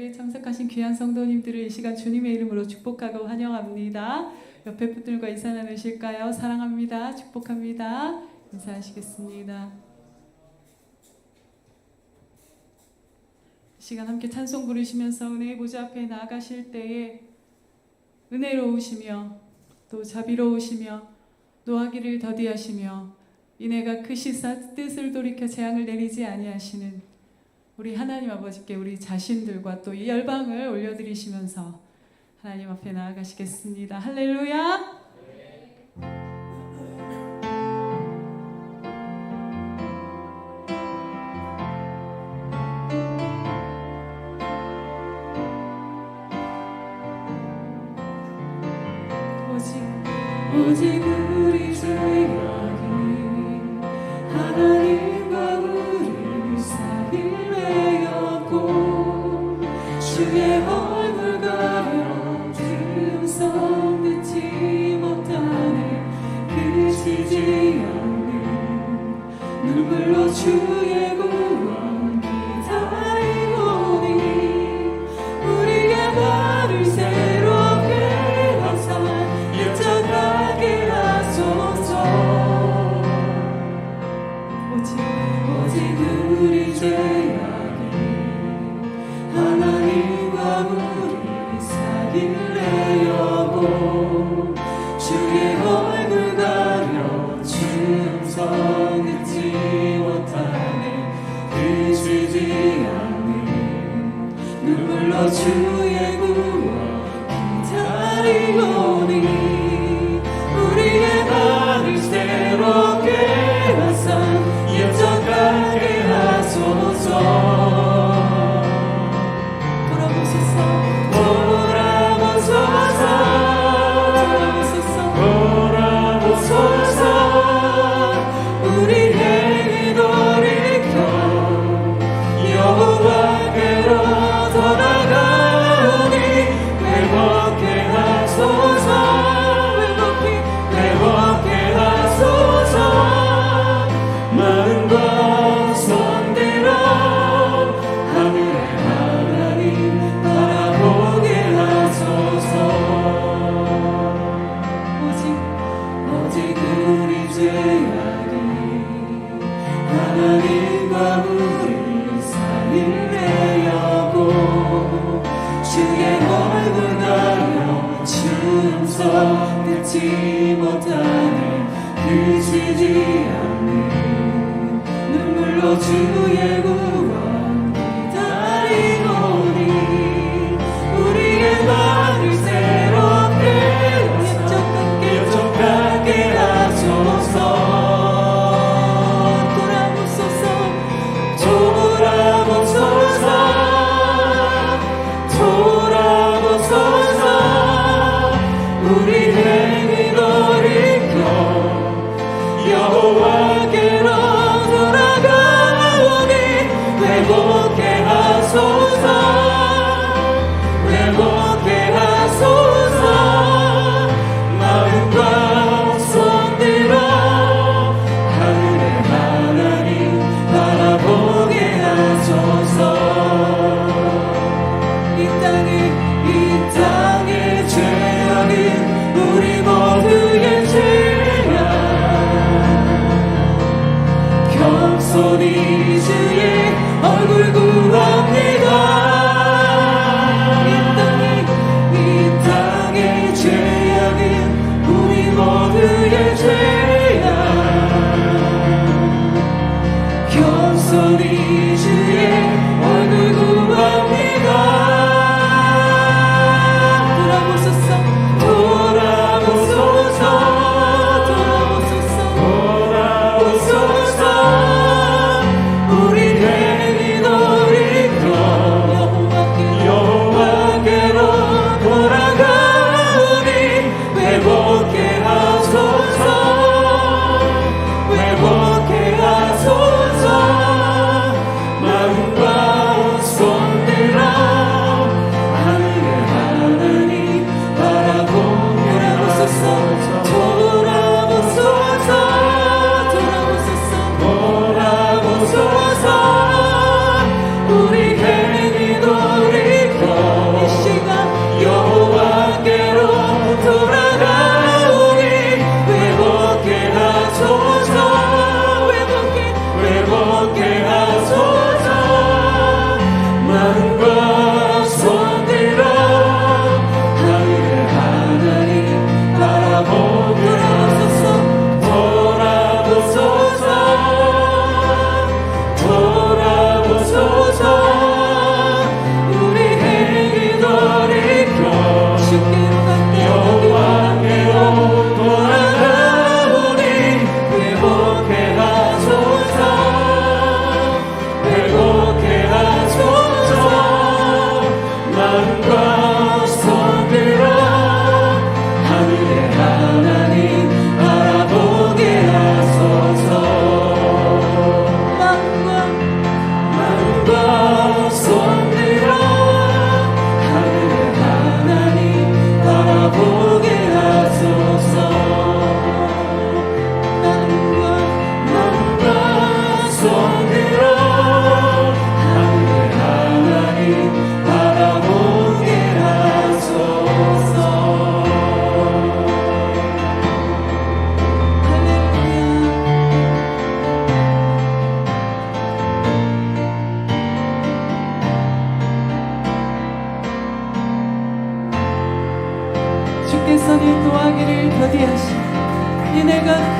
예배에 참석하신 귀한 성도님들을 이 시간 주님의 이름으로 축복하고 환영합니다. 옆에 분들과 인사 나누실까요? 사랑합니다. 축복합니다. 인사하시겠습니다. 이 시간 함께 찬송 부르시면서 은혜의 보좌 앞에 나아가실 때에 은혜로우시며 또 자비로우시며 노하기를 더디하시며 인애가 크시사 뜻을 돌이켜 재앙을 내리지 아니하시는 우리 하나님 아버지께 우리 자신들과 또 이 열방을 올려드리시면서 하나님 앞에 나아가시겠습니다. 할렐루야! 오직 우리 주 여기 하나님과 우리 사이를 내었고 주의 얼굴 가려 틈성 듣지 못하네 그치지 않는 눈물로 주의 구원 기다리오니 우리의 말을 새롭게 항상 예전하게 하소서 오직 우리 죄악이 하나님과 우리 사이를 내어고 주의 얼굴 가려 충성 듣지 못하네 그치지 않는 눈물로 주의 구원 기다리오니 우리의 말을 새롭게 하사 예전하게 하소서 우리의 돌이켜 여호와께로 돌아가오니 회복해 하소서 회복해 하소서 마음과 손들어 하늘의 하나님 바라보게 하소서 오직 우리 죄악이 하나님과 우리 사이를 내어고 주의 얼굴 가려 충성 듣지 못하네 그치지 않는 눈물로 주의 구원 기다리오니 우리의 말을 새롭게 예정하게 하소서 우리의 돌이켜 여호와께로 돌아가오니 회복해 하소서 마음과 손들어 하늘의 하나님 바라보게 하소서 이 땅의 죄악은 우리 모두의 죄악 겸손히 주의 얼굴 구합니다 이 땅의 죄악은 우리 모두의 죄악 겸손히 주의 얼굴 구합니다 우리의 돌이켜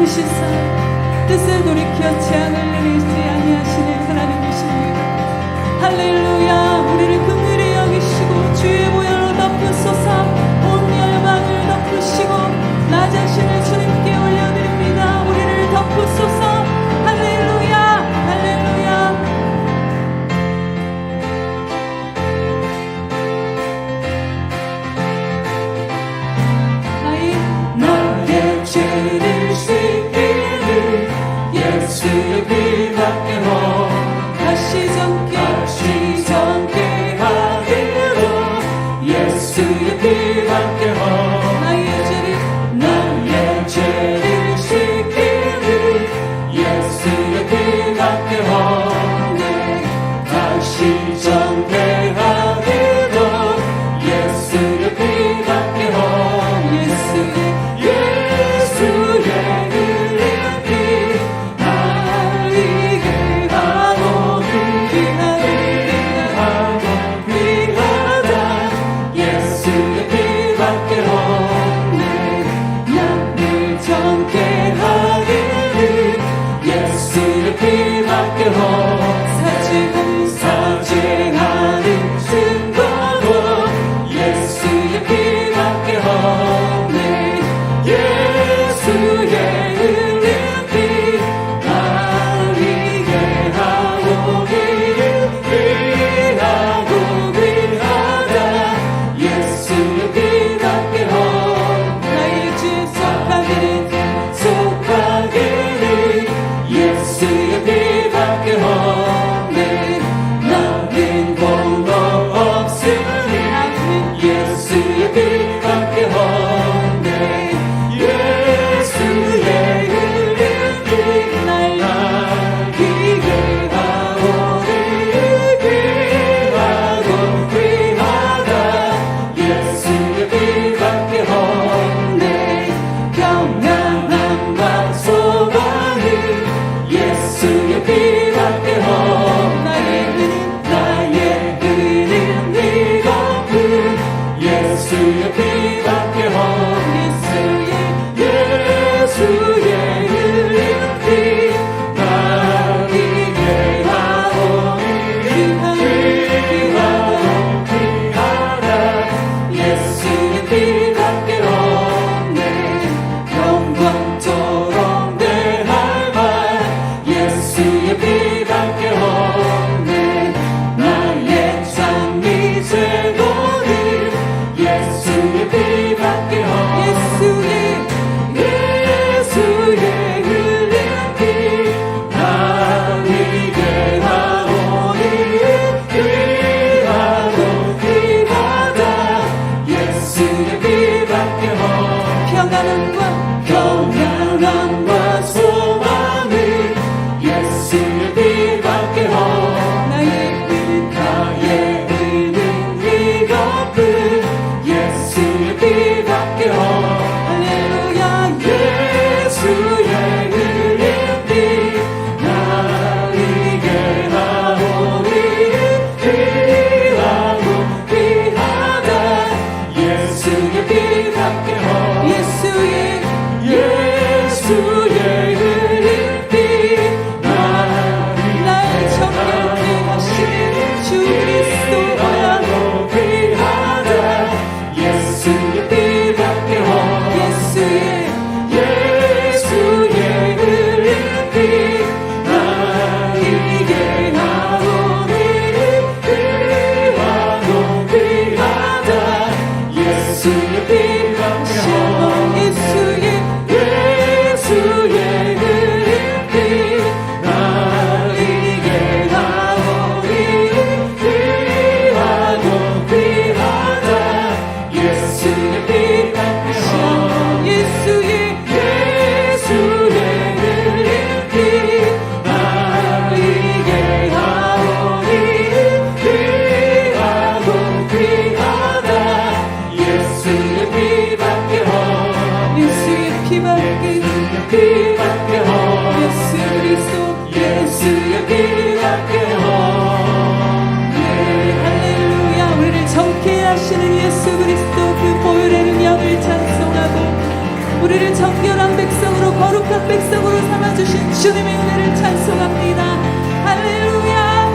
크시사 뜻을 돌이켜 재앙을 내리지 아니하시는 하나님이십니다. 할렐루야. 우리를 긍휼히 여기시고 주의 보혈로 덮으소서. 온 열방을 덮으시고 나 자신을 주님께 올려드립니다. 우리를 덮으소서. 할렐루야. 할렐루야. 나의 죄를 씻기를 예수의 피밖에 호 다시 정케 하기로 예수의 피밖에 호 나의 죄를 씻기를 예수의 피밖에 호 다시 정케하기로 예수의 피밖에 호 예수의 흘린 피 날리게 하고 귀하다 예수의 피밖에 없네 나를 정케 하기를 예수의 피밖에 없네 사죄하는 증거로 예수의 피밖에 없네 예수의 흘린 피 날리게 하고 귀하다 예수의 피밖에 없네 나의 죄 속하기를 예수의 피밖에 없네 거룩한 백성으로 삼아주신 주님의 은혜를 찬송합니다. 할렐루야.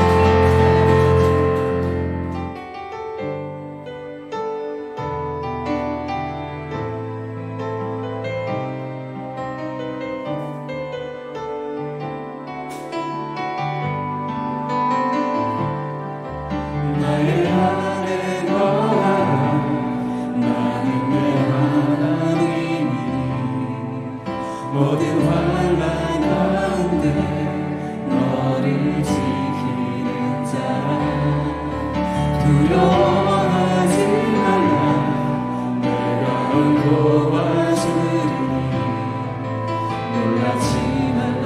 나의 안에 거하라. 나는 내 하나님이 모든 환난 가운데 너를 지키는 자라. 두려워하지 말라. 내가 널 도와주리니 놀라지 말라.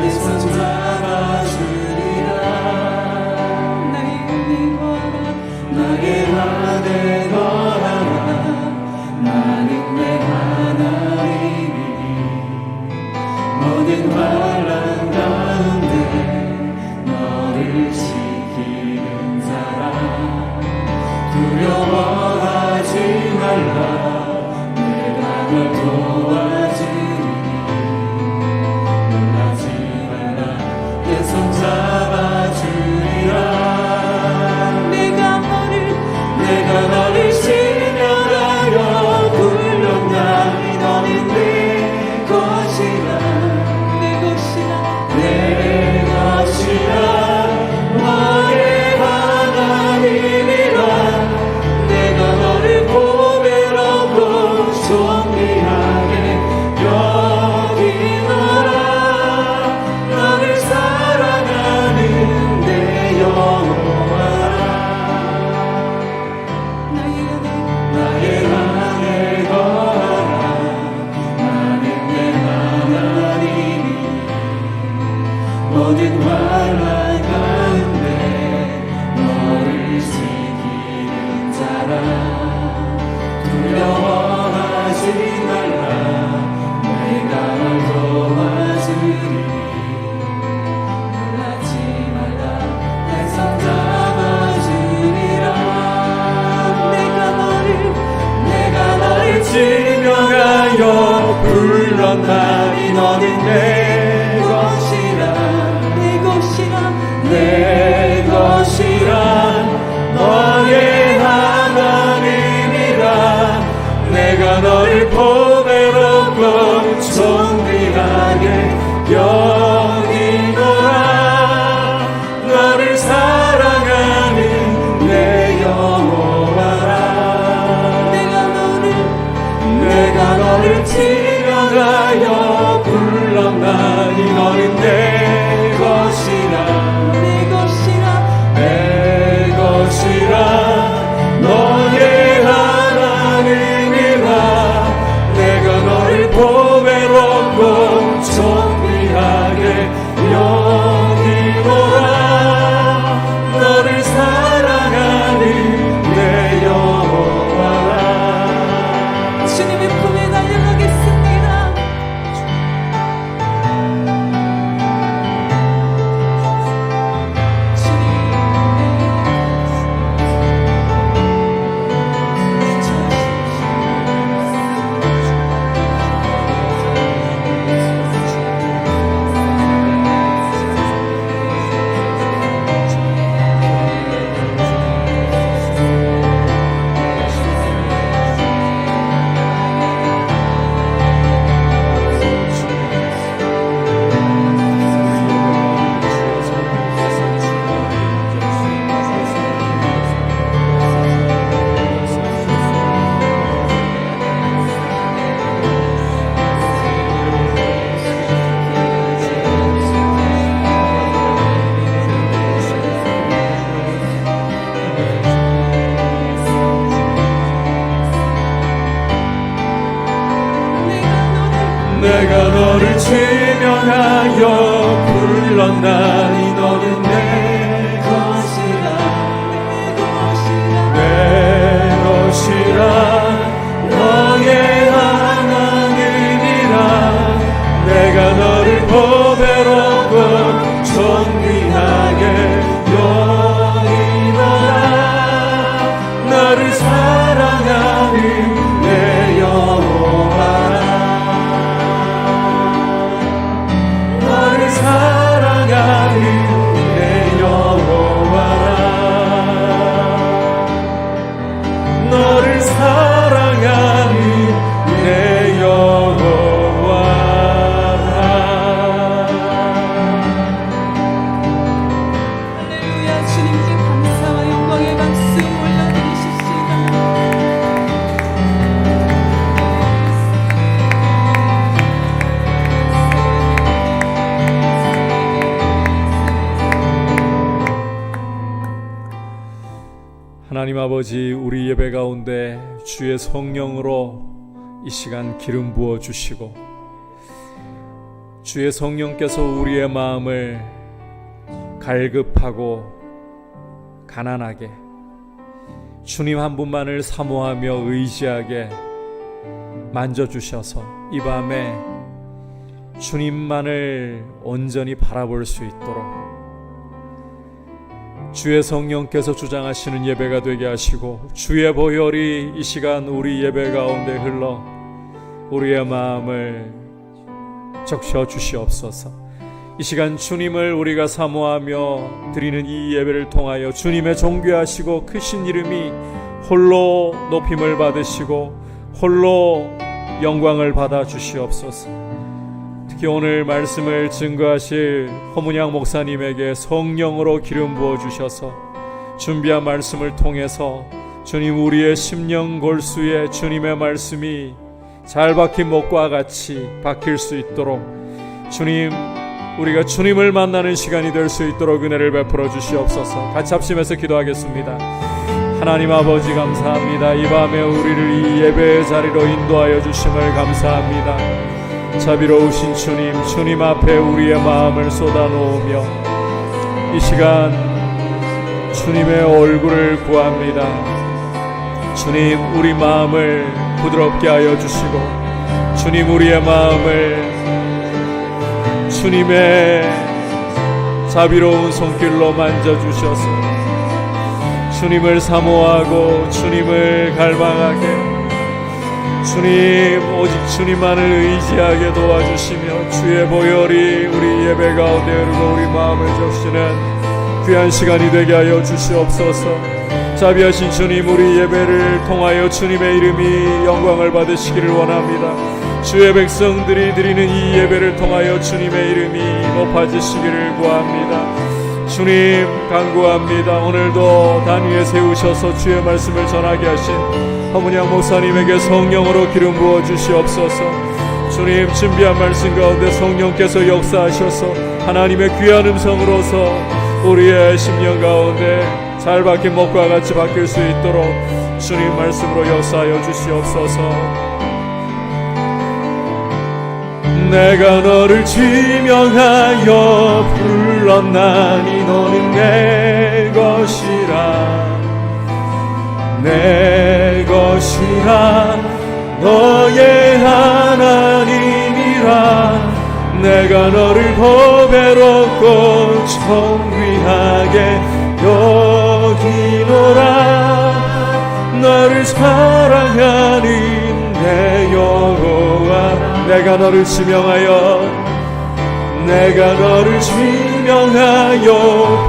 내 손 잡아주리라. 나의 안에 거하라. 나는 내 하나님이 모든 환난 가운데 너를 지키는 자라. 두려워하지 말라. 내가 널 도와주리니 놀라지 말라. 내 손 잡아주리라. 내가 너를 신령하여 불렀나니 너는 내 것이라. 내 것이라. 내 것이라. 너의 하나님이라. 내가 너를 보배롭고 존귀하게 여기노라. 너를 사랑하는 내 여호와라. 나의 안에 거하라. 나는 내 하나님이 모든 환난 가운데 너를 지키는 자라. 두려워하지 말라. 내가 널 도와주리니 놀라지 말라. 내 손 잡아주리라. 내가 너를 지명하여 불렀나니 너는 내 것이라. 내 것이라. 내 것이라. 너의 하나님이라. 내가 너를 보배롭고 존귀하게 여기노라. 너를 사랑하는 내 여호와라. 내가 너를 지명하여 불렀나니 너는 내 것이라. 내 것이라. 내 것이라. 너의 하나님이라. 내가 너를 보배롭고 존귀하게 여기노라. 너를 사랑하는 내 여호와라. 주님의 품에 달려가겠습니다. 내가 너를 지명하여 불렀나니 너는 내 것이라. 내 것이라. 너의 하나님이라. 내가 너를 보배롭고 존귀하게 여기노라. 너를 사랑하는 내 여호와라. 하나님 아버지, 우리 예배 가운데 주의 성령으로 이 시간 기름 부어 주시고 주의 성령께서 우리의 마음을 갈급하고 가난하게 주님 한 분만을 사모하며 의지하게 만져주셔서 이 밤에 주님만을 온전히 바라볼 수 있도록 주의 성령께서 주장하시는 예배가 되게 하시고 주의 보혈이 이 시간 우리 예배 가운데 흘러 우리의 마음을 적셔 주시옵소서. 이 시간 주님을 우리가 사모하며 드리는 이 예배를 통하여 주님의 존귀하시고 크신 이름이 홀로 높임을 받으시고 홀로 영광을 받아 주시옵소서. 특히 오늘 말씀을 증거하실 허문양 목사님에게 성령으로 기름 부어 주셔서 준비한 말씀을 통해서 주님 우리의 심령 골수에 주님의 말씀이 잘 박힌 목과 같이 박힐 수 있도록 주님, 우리가 주님을 만나는 시간이 될 수 있도록 은혜를 베풀어 주시옵소서. 같이 합심해서 기도하겠습니다. 하나님 아버지 감사합니다. 이 밤에 우리를 이 예배의 자리로 인도하여 주심을 감사합니다. 자비로우신 주님, 주님 앞에 우리의 마음을 쏟아놓으며 이 시간 주님의 얼굴을 구합니다. 주님, 우리 마음을 부드럽게 하여 주시고 주님, 우리의 마음을 주님의 자비로운 손길로 만져주셔서 주님을 사모하고 주님을 갈망하게 주님, 오직 주님만을 의지하게 도와주시며 주의 보혈이 우리 예배 가운데 흐르고 우리 마음을 적시는 귀한 시간이 되게 하여 주시옵소서. 자비하신 주님, 우리 예배를 통하여 주님의 이름이 영광을 받으시기를 원합니다. 주의 백성들이 드리는 이 예배를 통하여 주님의 이름이 높아지시기를 구합니다. 주님 간구합니다. 오늘도 단 위에 세우셔서 주의 말씀을 전하게 하신 허문양 목사님에게 성령으로 기름 부어 주시옵소서. 주님, 준비한 말씀 가운데 성령께서 역사하셔서 하나님의 귀한 음성으로서 우리의 심령 가운데 잘 박힌 목과 같이 박힐 수 있도록 주님 말씀으로 역사하여 주시옵소서. 내가 너를 지명하여 불렀나니 너는 내 것이라 내 것이라 너의 하나님이라 내가 너를 보배롭고 존귀하게 여기노라 너를 사랑하는 내 여호와 내가 너를 지명하여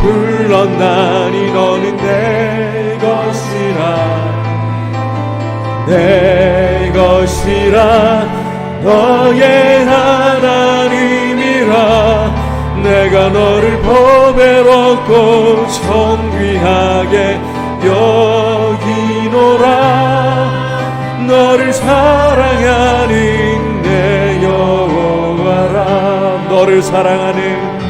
불렀나니 너는 내 것이라 너의 하나님이라 내가 너를 보배롭고 존귀하게 여기노라 너를 사랑하는 내 여호와라 너를 사랑하는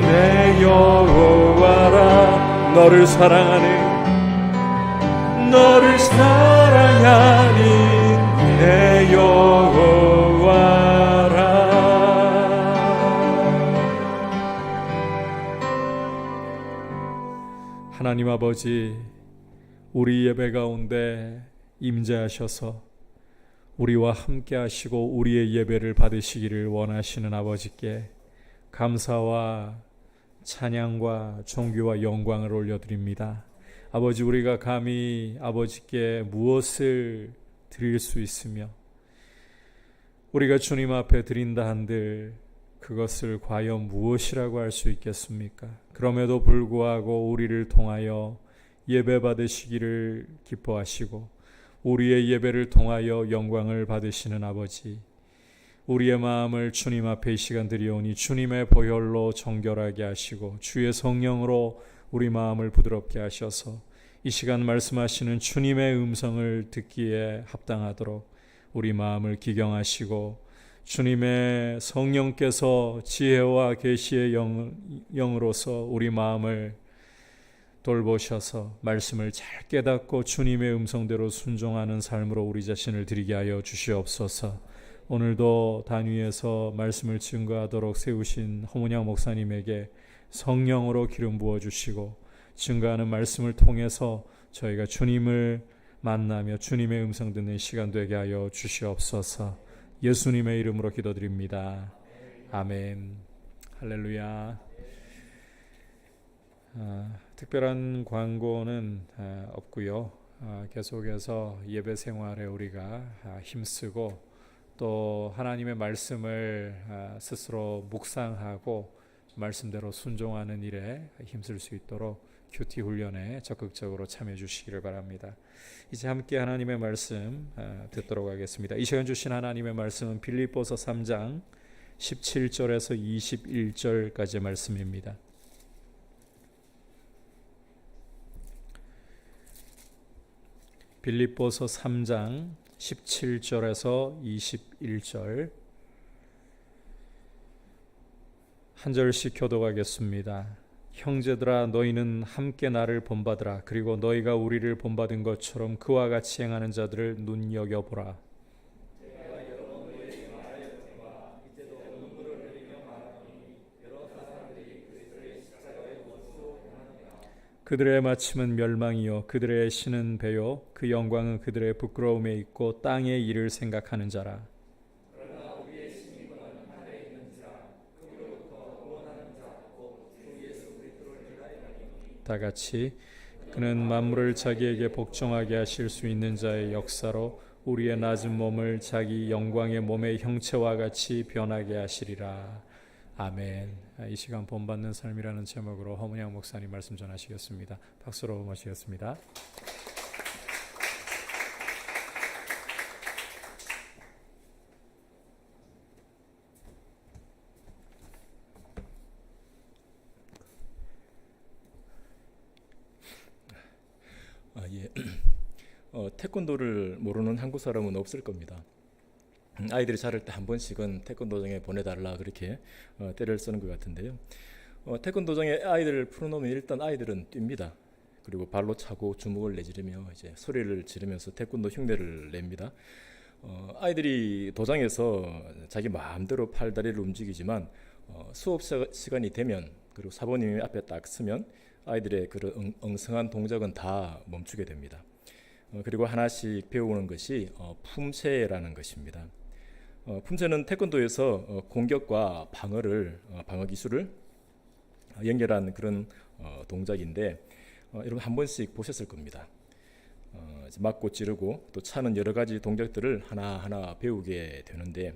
내 여호와라 너를 사랑하는 내 여호와라. 하나님 아버지, 우리 예배 가운데 임재하셔서 우리와 함께 하시고 우리의 예배를 받으시기를 원하시는 아버지께 감사와 찬양과 존귀와 영광을 올려드립니다. 아버지, 우리가 감히 아버지께 무엇을 드릴 수 있으며 우리가 주님 앞에 드린다 한들 그것을 과연 무엇이라고 할 수 있겠습니까? 그럼에도 불구하고 우리를 통하여 예배 받으시기를 기뻐하시고 우리의 예배를 통하여 영광을 받으시는 아버지, 우리의 마음을 주님 앞에 이 시간 드리오니 주님의 보혈로 정결하게 하시고 주의 성령으로 우리 마음을 부드럽게 하셔서 이 시간 말씀하시는 주님의 음성을 듣기에 합당하도록 우리 마음을 기경하시고 주님의 성령께서 지혜와 계시의 영으로서 우리 마음을 돌보셔서 말씀을 잘 깨닫고 주님의 음성대로 순종하는 삶으로 우리 자신을 드리게 하여 주시옵소서. 오늘도 단위에서 말씀을 증거하도록 세우신 허문양 목사님에게 성령으로 기름 부어주시고 증거하는 말씀을 통해서 저희가 주님을 만나며 주님의 음성 듣는 시간 되게 하여 주시옵소서. 예수님의 이름으로 기도드립니다. 아멘. 할렐루야. 특별한 광고는 없고요. 계속해서 예배 생활에 우리가 힘쓰고 또 하나님의 말씀을 스스로 묵상하고 말씀대로 순종하는 일에 힘쓸 수 있도록 큐티 훈련에 적극적으로 참여해 주시기를 바랍니다. 이제 함께 하나님의 말씀 듣도록 하겠습니다. 이 시간 주신 하나님의 말씀은 빌립보서 3장 17절에서 21절까지의 말씀입니다. 빌립보서 3장 17절에서 21절 한 절씩 교독하겠습니다. 형제들아 너희는 함께 나를 본받으라. 그리고 너희가 우리를 본받은 것처럼 그와 같이 행하는 자들을 눈여겨보라. 그들의 마침은 멸망이요 그들의 신은 배요 그 영광은 그들의 부끄러움에 있고 땅의 일을 생각하는 자라. 다 같이 그는 만물을 자기에게 복종하게 하실 수 있는 자의 역사로 우리의 낮은 몸을 자기 영광의 몸의 형체와 같이 변하게 하시리라. 아멘. 이 시간 본받는 삶이라는 제목으로 허문양 목사님 말씀 전하시겠습니다. 박수로 모시겠습니다. 태권도를 모르는 한국 사람은 없을 겁니다. 아이들이 자랄 때 한 번씩은 태권도장에 보내달라 그렇게 때를 쓰는 것 같은데요. 태권도장에 아이들을 풀어놓으면 일단 아이들은 뜁니다. 그리고 발로 차고 주먹을 내지르며 이제 소리를 지르면서 태권도 흉내를 냅니다. 아이들이 도장에서 자기 마음대로 팔다리를 움직이지만 수업 시간이 되면 그리고 사부님이 앞에 딱 서면 아이들의 그런 엉성한 동작은 다 멈추게 됩니다. 그리고 하나씩 배우는 것이 품새라는 것입니다. 품새는 태권도에서 공격과 방어 기술을 연결한 그런 동작인데 여러분 한 번씩 보셨을 겁니다. 맞고 찌르고 또 차는 여러 가지 동작들을 하나하나 배우게 되는데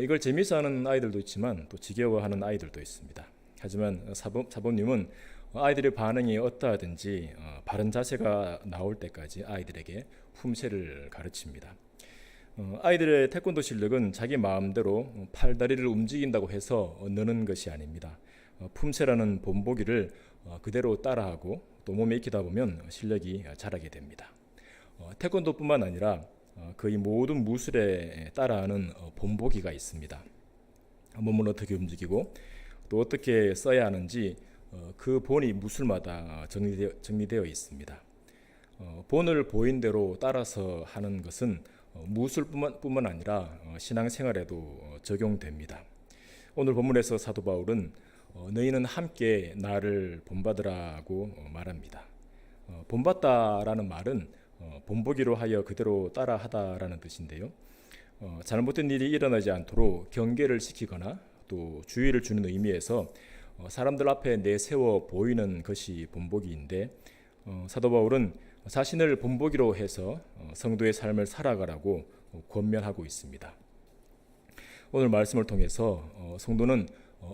이걸 재미있어 하는 아이들도 있지만 또 지겨워하는 아이들도 있습니다. 하지만 사범님은 아이들의 반응이 어떠하든지 바른 자세가 나올 때까지 아이들에게 품새를 가르칩니다. 아이들의 태권도 실력은 자기 마음대로 팔다리를 움직인다고 해서 느는 것이 아닙니다. 품새라는 본보기를 그대로 따라하고 또 몸에 익히다 보면 실력이 자라게 됩니다. 태권도뿐만 아니라 거의 모든 무술에 따라하는 본보기가 있습니다. 몸을 어떻게 움직이고 또 어떻게 써야 하는지 그 본이 무술마다 정리되어 있습니다. 본을 보인 대로 따라서 하는 것은 무술뿐만 아니라 신앙생활에도 적용됩니다. 오늘 본문에서 사도 바울은 너희는 함께 나를 본받으라고 말합니다. 본받다라는 말은 본보기로 하여 그대로 따라하다라는 뜻인데요. 잘못된 일이 일어나지 않도록 경계를 시키거나 또 주의를 주는 의미에서 사람들 앞에 내세워 보이는 것이 본보기인데 사도 바울은 자신을 본보기로 해서 성도의 삶을 살아가라고 권면하고 있습니다. 오늘 말씀을 통해서 성도는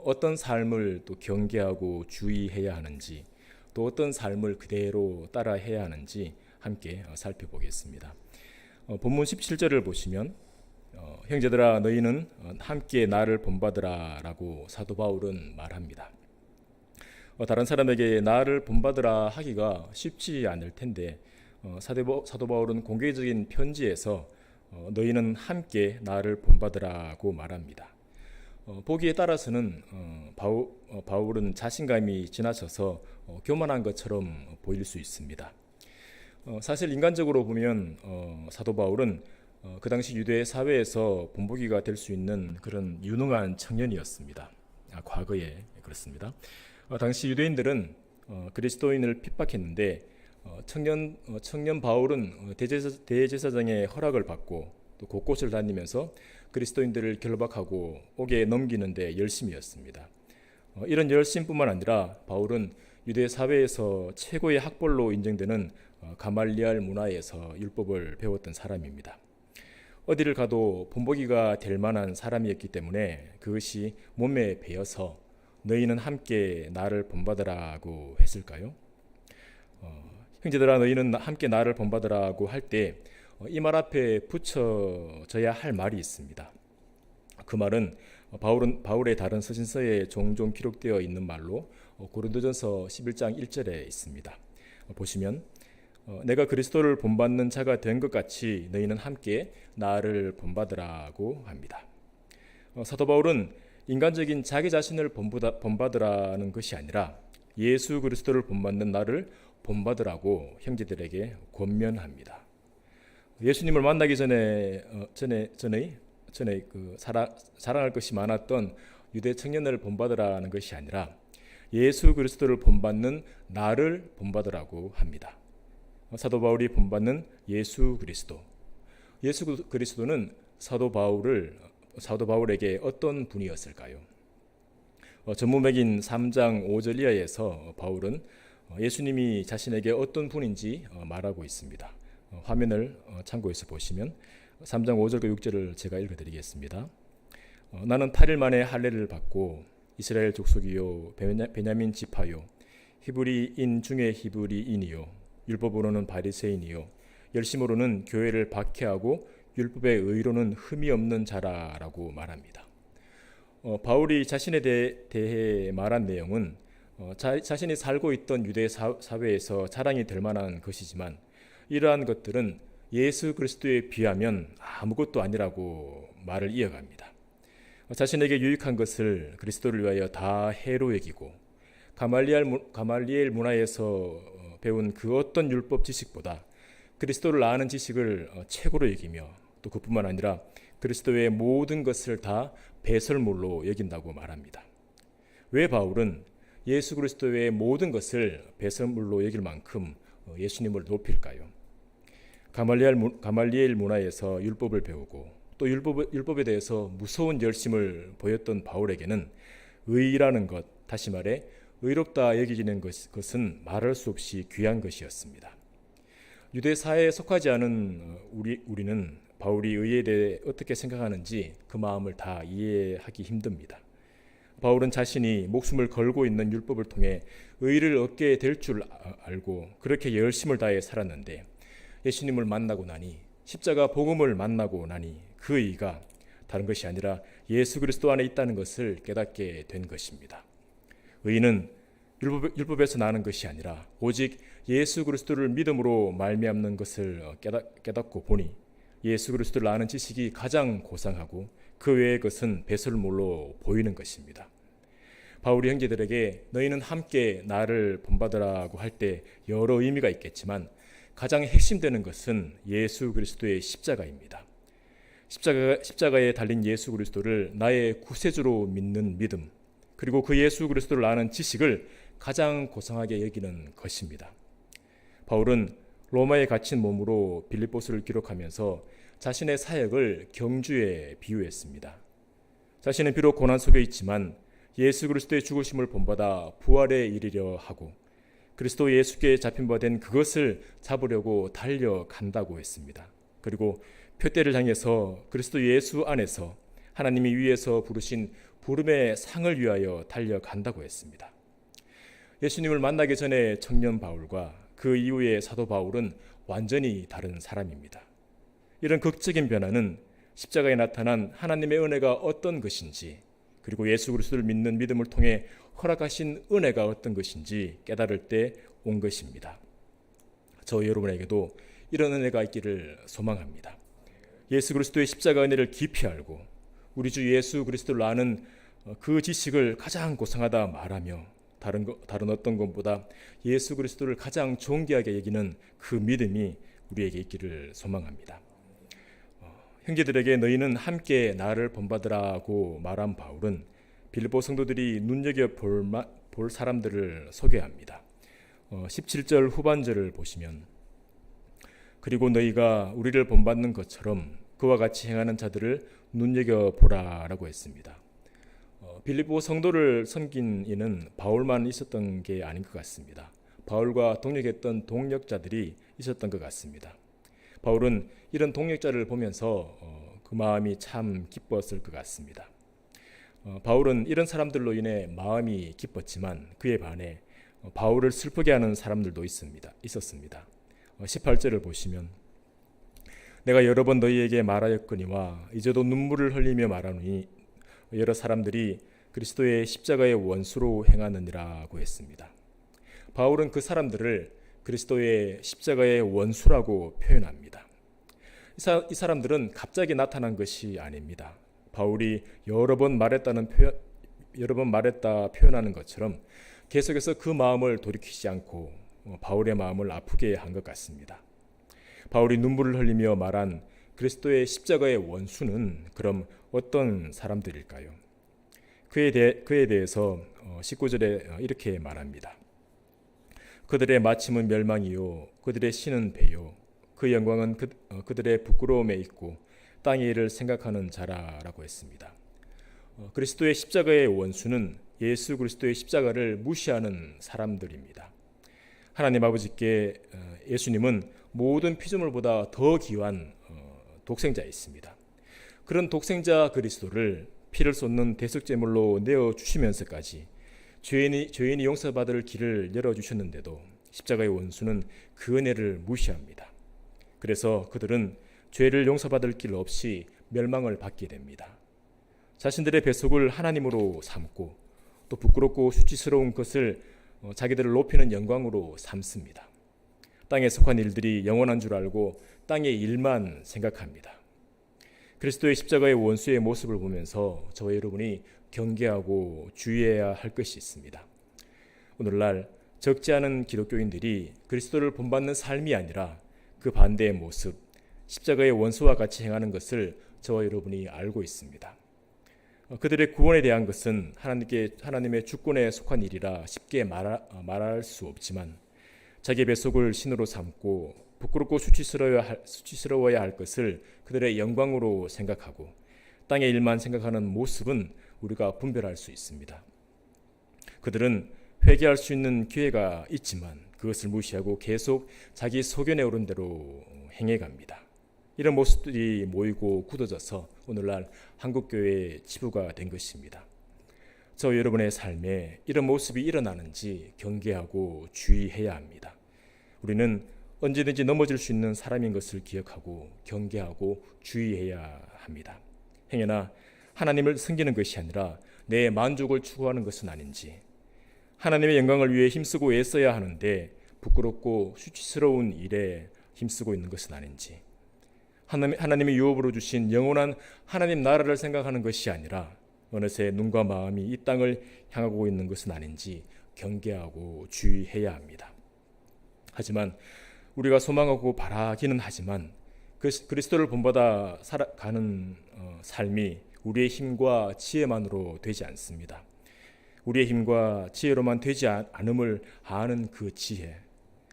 어떤 삶을 또 경계하고 주의해야 하는지 또 어떤 삶을 그대로 따라해야 하는지 함께 살펴보겠습니다. 본문 17절을 보시면 형제들아 너희는 함께 나를 본받으라 라고 사도 바울은 말합니다. 다른 사람에게 나를 본받으라 하기가 쉽지 않을 텐데 사도 바울은 공개적인 편지에서 너희는 함께 나를 본받으라고 말합니다. 보기에 따라서는 바울은 자신감이 지나쳐서 교만한 것처럼 보일 수 있습니다. 사실 인간적으로 보면 사도 바울은 그 당시 유대 사회에서 본보기가 될 수 있는 그런 유능한 청년이었습니다. 과거에 그렇습니다. 당시 유대인들은 그리스도인을 핍박했는데 청년 바울은 대제사장의 허락을 받고 또 곳곳을 다니면서 그리스도인들을 결박하고 옥에 넘기는 데 열심이었습니다. 이런 열심뿐만 아니라 바울은 유대 사회에서 최고의 학벌로 인정되는 가말리알 문화에서 율법을 배웠던 사람입니다. 어디를 가도 본보기가 될 만한 사람이었기 때문에 그것이 몸에 배어서 너희는 함께 나를 본받으라고 했을까요? 형제들아, 너희는 함께 나를 본받으라고 할 때 이 말 앞에 붙여져야 할 말이 있습니다. 그 말은 바울의 다른 서신서에 종종 기록되어 있는 말로 고린도전서 11장 1절에 있습니다. 보시면 내가 그리스도를 본받는 자가 된 것 같이 너희는 함께 나를 본받으라고 합니다. 사도 바울은 인간적인 자기 자신을 본받으라는 것이 아니라 예수 그리스도를 본받는 나를 본받으라고 형제들에게 권면합니다. 예수님을 만나기 전에 사랑할 것이 많았던 유대 청년을 본받으라는 것이 아니라 예수 그리스도를 본받는 나를 본받으라고 합니다. 사도 바울이 본받는 예수 그리스도는 사도 바울에게 어떤 분이었을까요? 전문맥인 3장 5절 이하에서 바울은 예수님이 자신에게 어떤 분인지 말하고 있습니다. 화면을 참고해서 보시면 3장 5절과 6절을 제가 읽어드리겠습니다. 나는 8일 만에 할례를 받고 이스라엘 족속이요 베냐민 지파요 히브리인 중에 히브리인이요 율법으로는 바리새인이요 열심으로는 교회를 박해하고 율법의 의로는 흠이 없는 자라라고 말합니다. 바울이 자신에 대해 말한 내용은 자신이 살고 있던 유대 사회에서 자랑이 될 만한 것이지만 이러한 것들은 예수 그리스도에 비하면 아무것도 아니라고 말을 이어갑니다. 자신에게 유익한 것을 그리스도를 위하여 다 해로 여기고 가말리엘 문화에서 배운 그 어떤 율법 지식보다 그리스도를 아는 지식을 최고로 여기며 또 그뿐만 아니라 그리스도의 모든 것을 다 배설물로 여긴다고 말합니다. 왜 바울은 예수 그리스도의 모든 것을 배설물로 여길 만큼 예수님을 높일까요? 가말리엘 문화에서 율법을 배우고 또 율법에 대해서 무서운 열심을 보였던 바울에게는 의라는 것, 다시 말해 의롭다 여기는 것은 말할 수 없이 귀한 것이었습니다. 유대 사회에 속하지 않은 우리는 바울이 의에 대해 어떻게 생각하는지 그 마음을 다 이해하기 힘듭니다. 바울은 자신이 목숨을 걸고 있는 율법을 통해 의를 얻게 될 줄 알고 그렇게 열심을 다해 살았는데 예수님을 만나고 나니 십자가 복음을 만나고 나니 그 의가 다른 것이 아니라 예수 그리스도 안에 있다는 것을 깨닫게 된 것입니다. 의는 율법에서 나는 것이 아니라 오직 예수 그리스도를 믿음으로 말미암는 것을 깨닫고 보니 예수 그리스도를 아는 지식이 가장 고상하고 그 외의 것은 배설물로 보이는 것입니다. 바울이 형제들에게 너희는 함께 나를 본받으라고 할 때 여러 의미가 있겠지만 가장 핵심되는 것은 예수 그리스도의 십자가입니다. 십자가에 달린 예수 그리스도를 나의 구세주로 믿는 믿음, 그리고 그 예수 그리스도를 아는 지식을 가장 고상하게 여기는 것입니다. 바울은 로마에 갇힌 몸으로 빌립보서를 기록하면서 자신의 사역을 경주에 비유했습니다. 자신은 비록 고난 속에 있지만 예수 그리스도의 죽으심을 본받아 부활에 이르려 하고 그리스도 예수께 잡힌 바 된 그것을 잡으려고 달려간다고 했습니다. 그리고 표대를 향해서 그리스도 예수 안에서 하나님이 위에서 부르신 부름의 상을 위하여 달려간다고 했습니다. 예수님을 만나기 전에 청년 바울과 그 이후의 사도 바울은 완전히 다른 사람입니다. 이런 극적인 변화는 십자가에 나타난 하나님의 은혜가 어떤 것인지 그리고 예수 그리스도를 믿는 믿음을 통해 허락하신 은혜가 어떤 것인지 깨달을 때 온 것입니다. 저 여러분에게도 이런 은혜가 있기를 소망합니다. 예수 그리스도의 십자가 은혜를 깊이 알고 우리 주 예수 그리스도를 아는 그 지식을 가장 고상하다 말하며 다른 어떤 것보다 예수 그리스도를 가장 존귀하게 여기는 그 믿음이 우리에게 있기를 소망합니다. 형제들에게 너희는 함께 나를 본받으라고 말한 바울은 빌립보 성도들이 눈여겨볼 사람들을 소개합니다. 17절 후반절을 보시면 그리고 너희가 우리를 본받는 것처럼 그와 같이 행하는 자들을 눈여겨보라라고 했습니다. 빌립보 성도를 섬긴 이는 바울만 있었던 게 아닌 것 같습니다. 바울과 동역했던 동역자들이 있었던 것 같습니다. 바울은 이런 동역자를 보면서 그 마음이 참 기뻤을 것 같습니다. 바울은 이런 사람들로 인해 마음이 기뻤지만 그에 반해 바울을 슬프게 하는 사람들도 있었습니다. 18절을 보시면 내가 여러 번 너희에게 말하였거니와 이제도 눈물을 흘리며 말하노니 여러 사람들이 그리스도의 십자가의 원수로 행하느니라고 했습니다. 바울은 그 사람들을 그리스도의 십자가의 원수라고 표현합니다. 이 사람들은 갑자기 나타난 것이 아닙니다. 바울이 여러 번 말했다 표현하는 것처럼 계속해서 그 마음을 돌이키지 않고 바울의 마음을 아프게 한 것 같습니다. 바울이 눈물을 흘리며 말한 그리스도의 십자가의 원수는 그럼 어떤 사람들일까요? 그에 대해서 19절에 이렇게 말합니다. 그들의 마침은 멸망이요 그들의 신은 배요 그 영광은 그들의 부끄러움에 있고 땅의 일을 생각하는 자라라고 했습니다. 그리스도의 십자가의 원수는 예수 그리스도의 십자가를 무시하는 사람들입니다. 하나님 아버지께 예수님은 모든 피조물보다 더 귀한 독생자였습니다. 그런 독생자 그리스도를 피를 쏟는 대속제물로 내어주시면서까지 죄인이 용서받을 길을 열어주셨는데도 십자가의 원수는 그 은혜를 무시합니다. 그래서 그들은 죄를 용서받을 길 없이 멸망을 받게 됩니다. 자신들의 배속을 하나님으로 삼고 또 부끄럽고 수치스러운 것을 자기들을 높이는 영광으로 삼습니다. 땅에 속한 일들이 영원한 줄 알고 땅의 일만 생각합니다. 그리스도의 십자가의 원수의 모습을 보면서 저와 여러분이 경계하고 주의해야 할 것이 있습니다. 오늘날 적지 않은 기독교인들이 그리스도를 본받는 삶이 아니라 그 반대의 모습, 십자가의 원수와 같이 행하는 것을 저와 여러분이 알고 있습니다. 그들의 구원에 대한 것은 하나님의 주권에 속한 일이라 쉽게 말할 수 없지만 자기 배속을 신으로 삼고 부끄럽고 수치스러워야 할 것을 그들의 영광으로 생각하고 땅의 일만 생각하는 모습은 우리가 분별할 수 있습니다. 그들은 회개할 수 있는 기회가 있지만 그것을 무시하고 계속 자기 소견에 오른 대로 행해갑니다. 이런 모습들이 모이고 굳어져서 오늘날 한국교회의 치부가 된 것입니다. 저 여러분의 삶에 이런 모습이 일어나는지 경계하고 주의해야 합니다. 우리는 언제든지 넘어질 수 있는 사람인 것을 기억하고 경계하고 주의해야 합니다. 행여나 하나님을 섬기는 것이 아니라 내 만족을 추구하는 것은 아닌지, 하나님의 영광을 위해 힘쓰고 애써야 하는데 부끄럽고 수치스러운 일에 힘쓰고 있는 것은 아닌지, 하나님의 유업으로 주신 영원한 하나님 나라를 생각하는 것이 아니라 어느새 눈과 마음이 이 땅을 향하고 있는 것은 아닌지 경계하고 주의해야 합니다. 하지만 우리가 소망하고 바라기는 하지만 그리스도를 본받아 살아가는 삶이 우리의 힘과 지혜만으로 되지 않습니다. 우리의 힘과 지혜로만 되지 않음을 아는 그 지혜,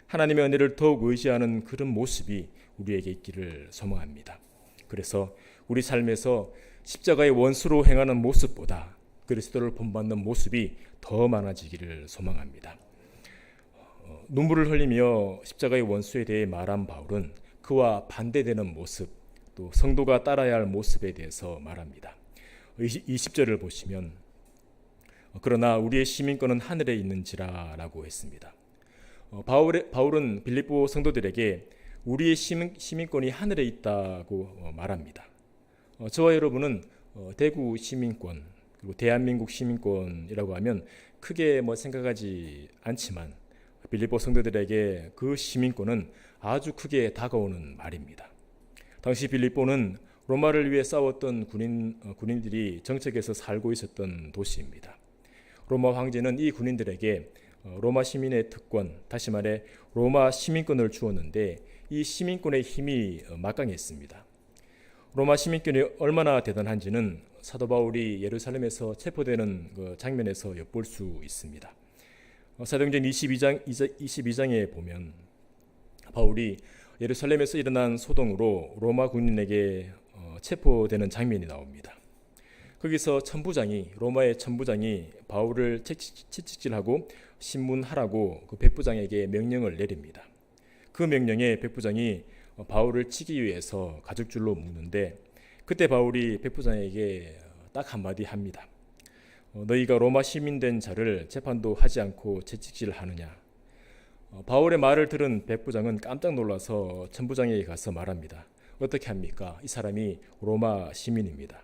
하나님의 은혜를 더욱 의지하는 그런 모습이 우리에게 있기를 소망합니다. 그래서 우리 삶에서 십자가의 원수로 행하는 모습보다 그리스도를 본받는 모습이 더 많아지기를 소망합니다. 눈물을 흘리며 십자가의 원수에 대해 말한 바울은 그와 반대되는 모습, 또 성도가 따라야 할 모습에 대해서 말합니다. 20절을 보시면 그러나 우리의 시민권은 하늘에 있는지라 라고 했습니다. 바울은 빌립보 성도들에게 우리의 시민권이 하늘에 있다고 말합니다. 저와 여러분은 대구 시민권 그리고 대한민국 시민권이라고 하면 크게 생각하지 않지만 빌립보 성도들에게 그 시민권은 아주 크게 다가오는 말입니다. 당시 빌립보는 로마를 위해 싸웠던 군인들이 정책에서 살고 있었던 도시입니다. 로마 황제는 이 군인들에게 로마 시민의 특권, 다시 말해 로마 시민권을 주었는데 이 시민권의 힘이 막강했습니다. 로마 시민권이 얼마나 대단한지는 사도 바울이 예루살렘에서 체포되는 그 장면에서 엿볼 수 있습니다. 사도행전 22장에 보면 바울이 예루살렘에서 일어난 소동으로 로마 군인에게 체포되는 장면이 나옵니다. 거기서 로마의 천부장이 바울을 채찍질하고 신문하라고 그 백부장에게 명령을 내립니다. 그 명령에 백부장이 바울을 치기 위해서 가죽줄로 묶는데 그때 바울이 백부장에게 딱 한마디 합니다. 너희가 로마 시민된 자를 재판도 하지 않고 채찍질하느냐. 바울의 말을 들은 백부장은 깜짝 놀라서 천부장에게 가서 말합니다. 어떻게 합니까? 이 사람이 로마 시민입니다.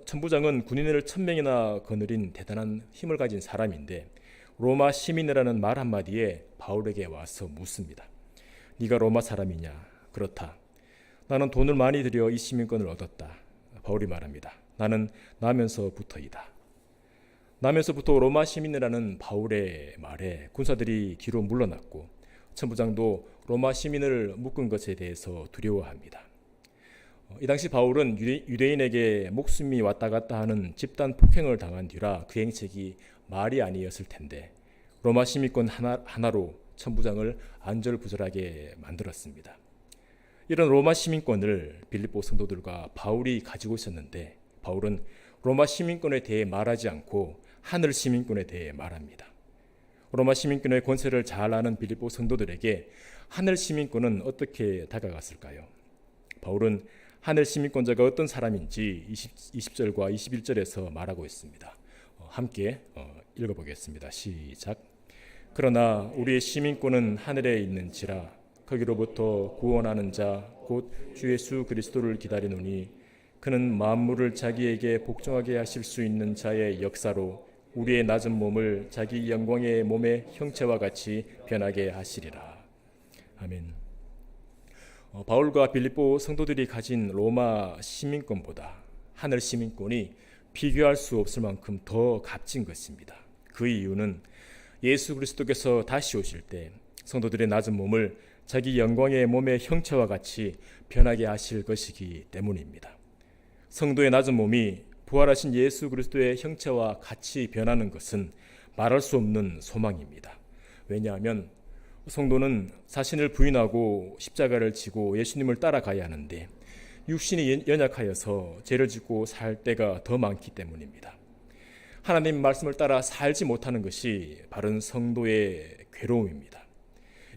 천부장은 군인을 1000명이나 거느린 대단한 힘을 가진 사람인데 로마 시민이라는 말 한마디에 바울에게 와서 묻습니다. 네가 로마 사람이냐? 그렇다. 나는 돈을 많이 들여 이 시민권을 얻었다. 바울이 말합니다. 나는 나면서부터이다. 나면서부터 로마 시민이라는 바울의 말에 군사들이 뒤로 물러났고 천부장도 로마 시민을 묶은 것에 대해서 두려워합니다. 이 당시 바울은 유대인에게 목숨이 왔다 갔다 하는 집단 폭행을 당한 뒤라 그 행책이 말이 아니었을 텐데 로마 시민권 하나로 천부장을 안절부절하게 만들었습니다. 이런 로마 시민권을 빌립보 성도들과 바울이 가지고 있었는데 바울은 로마 시민권에 대해 말하지 않고 하늘 시민권에 대해 말합니다. 로마 시민권의 권세를 잘 아는 빌립보 성도들에게 하늘 시민권은 어떻게 다가갔을까요? 바울은 하늘 시민권자가 어떤 사람인지 20절과 21절에서 말하고 있습니다. 함께 읽어보겠습니다. 시작. 그러나 우리의 시민권은 하늘에 있는지라 거기로부터 구원하는 자 곧 주 예수 그리스도를 기다리노니 그는 만물을 자기에게 복종하게 하실 수 있는 자의 역사로 우리의 낮은 몸을 자기 영광의 몸의 형체와 같이 변하게 하시리라. 아멘. 바울과 빌립보 성도들이 가진 로마 시민권보다 하늘 시민권이 비교할 수 없을 만큼 더 값진 것입니다. 그 이유는 예수 그리스도께서 다시 오실 때 성도들의 낮은 몸을 자기 영광의 몸의 형체와 같이 변하게 하실 것이기 때문입니다. 성도의 낮은 몸이 부활하신 예수 그리스도의 형체와 같이 변하는 것은 말할 수 없는 소망입니다. 왜냐하면 성도는 자신을 부인하고 십자가를 지고 예수님을 따라가야 하는데 육신이 연약하여서 죄를 짓고 살 때가 더 많기 때문입니다. 하나님 말씀을 따라 살지 못하는 것이 바른 성도의 괴로움입니다.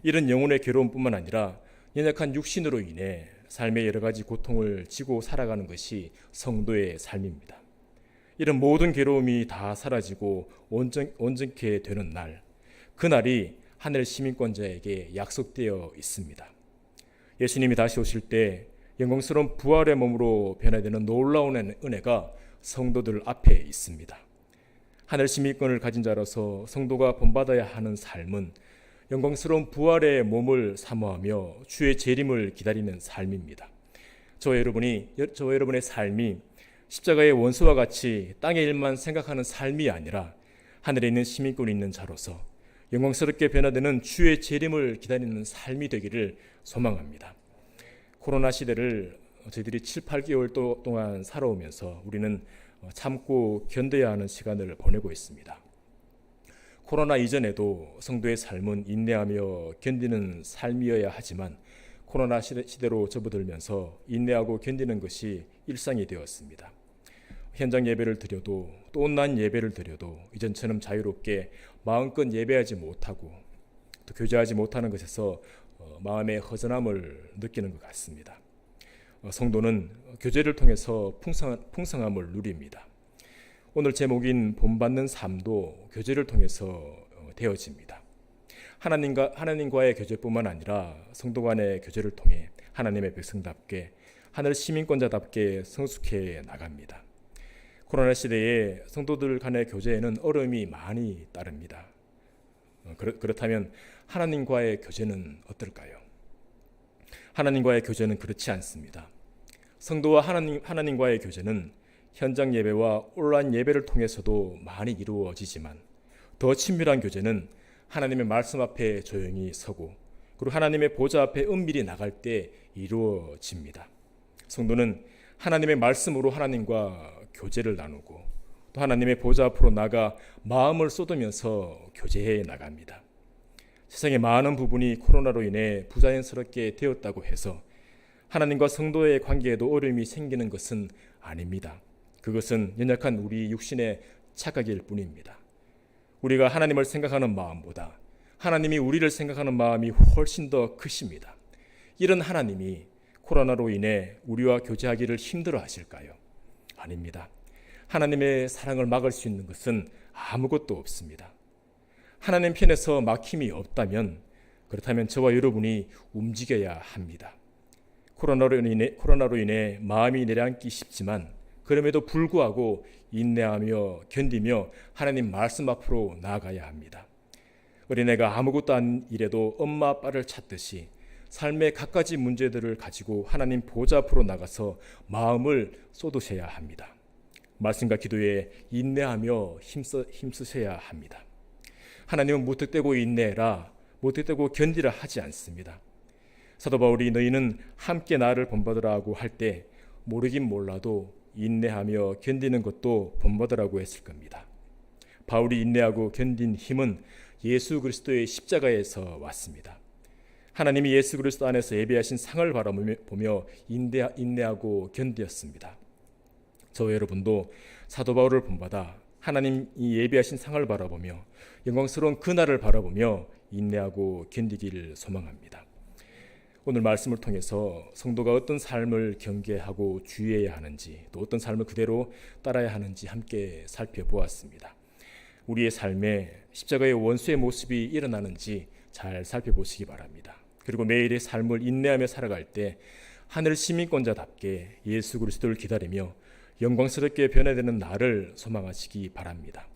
이런 영혼의 괴로움뿐만 아니라 연약한 육신으로 인해 삶의 여러 가지 고통을 지고 살아가는 것이 성도의 삶입니다. 이런 모든 괴로움이 다 사라지고 온전케 되는 날, 그날이 하늘 시민권자에게 약속되어 있습니다. 예수님이 다시 오실 때 영광스러운 부활의 몸으로 변화되는 놀라운 은혜가 성도들 앞에 있습니다. 하늘 시민권을 가진 자로서 성도가 본받아야 하는 삶은 영광스러운 부활의 몸을 사모하며 주의 재림을 기다리는 삶입니다. 저와 여러분의 삶이 십자가의 원수와 같이 땅의 일만 생각하는 삶이 아니라 하늘에 있는 시민권이 있는 자로서 영광스럽게 변화되는 주의 재림을 기다리는 삶이 되기를 소망합니다. 코로나 시대를 저희들이 7, 8개월 동안 살아오면서 우리는 참고 견뎌야 하는 시간을 보내고 있습니다. 코로나 이전에도 성도의 삶은 인내하며 견디는 삶이어야 하지만 코로나 시대로 접어들면서 인내하고 견디는 것이 일상이 되었습니다. 현장 예배를 드려도 또 온라인 예배를 드려도 이전처럼 자유롭게 마음껏 예배하지 못하고 또 교제하지 못하는 것에서 마음의 허전함을 느끼는 것 같습니다. 성도는 교제를 통해서 풍성함을 누립니다. 오늘 제목인 본받는 삶도 교제를 통해서 되어집니다. 하나님과의 교제뿐만 아니라 성도 간의 교제를 통해 하나님의 백성답게 하늘 시민권자답게 성숙해 나갑니다. 코로나 시대에 성도들 간의 교제에는 어려움이 많이 따릅니다. 그렇다면 하나님과의 교제는 어떨까요? 하나님과의 교제는 그렇지 않습니다. 성도와 하나님과의 교제는 현장 예배와 온라인 예배를 통해서도 많이 이루어지지만 더 친밀한 교제는 하나님의 말씀 앞에 조용히 서고 그리고 하나님의 보좌 앞에 은밀히 나갈 때 이루어집니다. 성도는 하나님의 말씀으로 하나님과 교제를 나누고 또 하나님의 보좌 앞으로 나가 마음을 쏟으면서 교제해 나갑니다. 세상의 많은 부분이 코로나로 인해 부자연스럽게 되었다고 해서 하나님과 성도의 관계에도 어려움이 생기는 것은 아닙니다. 그것은 연약한 우리 육신의 착각일 뿐입니다. 우리가 하나님을 생각하는 마음보다 하나님이 우리를 생각하는 마음이 훨씬 더 크십니다. 이런 하나님이 코로나로 인해 우리와 교제하기를 힘들어 하실까요? 아닙니다. 하나님의 사랑을 막을 수 있는 것은 아무것도 없습니다. 하나님 편에서 막힘이 없다면 그렇다면 저와 여러분이 움직여야 합니다. 코로나로 인해 마음이 내려앉기 쉽지만 그럼에도 불구하고 인내하며 견디며 하나님 말씀 앞으로 나아가야 합니다. 어린애가 아무것도 안 일해도 엄마 아빠를 찾듯이 삶의 갖가지 문제들을 가지고 하나님 보좌 앞으로 나가서 마음을 쏟으셔야 합니다. 말씀과 기도에 인내하며 힘쓰셔야 합니다. 하나님은 무턱대고 인내해라, 무턱대고 견디라 하지 않습니다. 사도 바울이 너희는 함께 나를 본받으라고 할 때 모르긴 몰라도 인내하며 견디는 것도 본받으라고 했을 겁니다. 바울이 인내하고 견딘 힘은 예수 그리스도의 십자가에서 왔습니다. 하나님이 예수 그리스도 안에서 예비하신 상을 바라보며 인내하고 견디었습니다. 저와 여러분도 사도 바울을 본받아 하나님이 예비하신 상을 바라보며 영광스러운 그날을 바라보며 인내하고 견디기를 소망합니다. 오늘 말씀을 통해서 성도가 어떤 삶을 경계하고 주의해야 하는지 또 어떤 삶을 그대로 따라야 하는지 함께 살펴보았습니다. 우리의 삶에 십자가의 원수의 모습이 일어나는지 잘 살펴보시기 바랍니다. 그리고 매일의 삶을 인내하며 살아갈 때 하늘 시민권자답게 예수 그리스도를 기다리며 영광스럽게 변화되는 날을 소망하시기 바랍니다.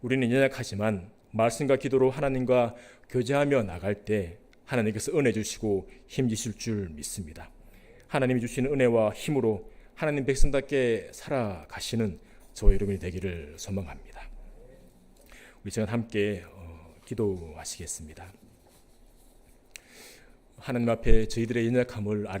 우리는 연약하지만 말씀과 기도로 하나님과 교제하며 나갈 때 하나님께서 은혜 주시고 힘 주실 줄 믿습니다. 하나님이 주시는 은혜와 힘으로 하나님 백성답게 살아가시는 저와 여러분이 되기를 소망합니다. 우리 지금 함께 기도하시겠습니다. 하나님 앞에 저희들의 연약함을